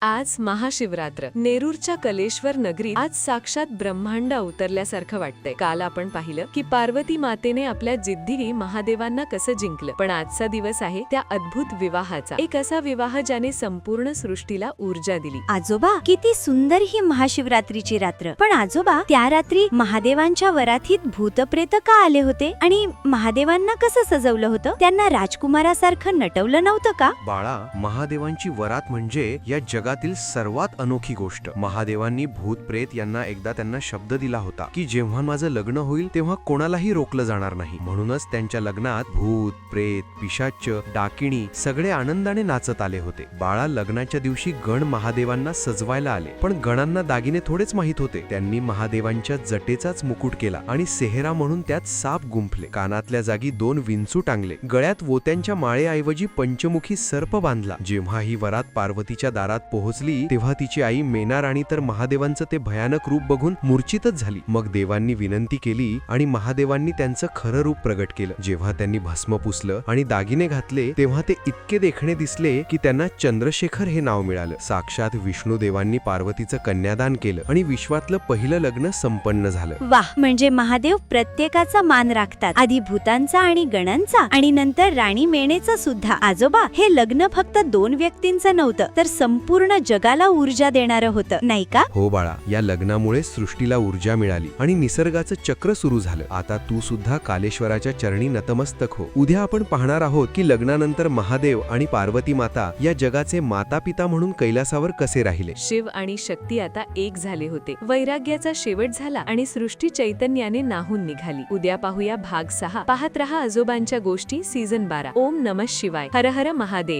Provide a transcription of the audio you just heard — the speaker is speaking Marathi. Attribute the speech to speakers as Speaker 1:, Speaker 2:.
Speaker 1: आज महाशिवरात्र. नेरूरच्या कलेश्वर नगरीत आज साक्षात ब्रह्मांड उतरल्यासारखं वाटतंय. काल आपण पाहिलं की पार्वती मातेने आपल्या जिद्दीने महादेवांना कसं जिंकलं, पण आजचा दिवस आहे त्या अद्भुत विवाहाचा. एक असा विवाह ज्याने संपूर्ण सृष्टीला ऊर्जा दिली.
Speaker 2: आजोबा, किती सुंदर ही महाशिवरात्रीची रात्र. पण आजोबा, त्या रात्री महादेवांच्या वरातीत भूतप्रेत का आले होते आणि महादेवांना कसं सजवलं होतं? त्यांना राजकुमारासारखं नटवलं नव्हतं का?
Speaker 3: बाळा, महादेवांची वरात म्हणजे या जगातील सर्वात अनोखी गोष्ट. महादेवांनी भूत प्रेत यांना एकदा त्यांना शब्द दिला होता की जेव्हा माझं लग्न होईल तेव्हा कोणालाही रोखलं जाणार नाही. म्हणूनच त्यांच्या लग्नात भूत प्रेत पिशाच्च डाकिणी सगळे आनंदाने नाचत आले होते. बाळा, लग्नाच्या दिवशी गण महादेवांना सजवायला आले, पण गणांना दागिने थोडेच माहित होते. त्यांनी महादेवांच्या जटेचाच मुकुट केला आणि सेहरा म्हणून त्यात साप गुंफले. कानातल्या जागी 2 विंचू टांगले. गळ्यात वोत्यांच्या माळेऐवजी पंचमुखी सर्प बांधला. जेव्हा ही वरात पार्वतीच्या दारात पोहोचली तेव्हा तिची आई मेनाराणी तर महादेवांचं ते भयानक रूप बघून मूर्छितच झाली. मग देवांनी विनंती केली आणि महादेवांनी त्यांचं खरं रूप प्रगट केलं. जेव्हा त्यांनी भस्म पुसलं आणि दागिने घातले तेव्हा ते इतके देखणे दिसले की त्यांना चंद्रशेखर हे नाव मिळालं. साक्षात विष्णू देवांनी पार्वतीचं कन्यादान केलं आणि विश्वातलं पहिलं लग्न संपन्न झालं.
Speaker 2: वाह, म्हणजे महादेव प्रत्येकाचा मान राखतात. आधी भूतांचा आणि गणांचा आणि नंतर राणी मेणेचा सुद्धा. आजोबा, हे लग्न फक्त 2 व्यक्तींचं नव्हतं, तर संपूर्ण जगाला ऊर्जा देणारं होतं, नाही का?
Speaker 3: हो बाळा, या लग्नामुळे सृष्टीला ऊर्जा मिळाली आणि निसर्गाचं चक्र सुरू झालं. आता तू सुद्धा कालेश्वराच्या चरणी नतमस्तक हो. उद्या आपण पाहणार आहोत की लग्नानंतर महादेव आणि पार्वती माता या जगाचे माता पिता म्हणून कैलासावर कसे राहिले.
Speaker 1: शिव आणि शक्ती आता एक झाले होते. वैराग्याचा शेवट झाला आणि सृष्टी चैतन्याने नाहून निघाली. उद्या पाहूया भाग 6. पाहत रहा आजोबांच्या गोष्टी सीझन 12. ओम नमः शिवाय. हर हर महादेव.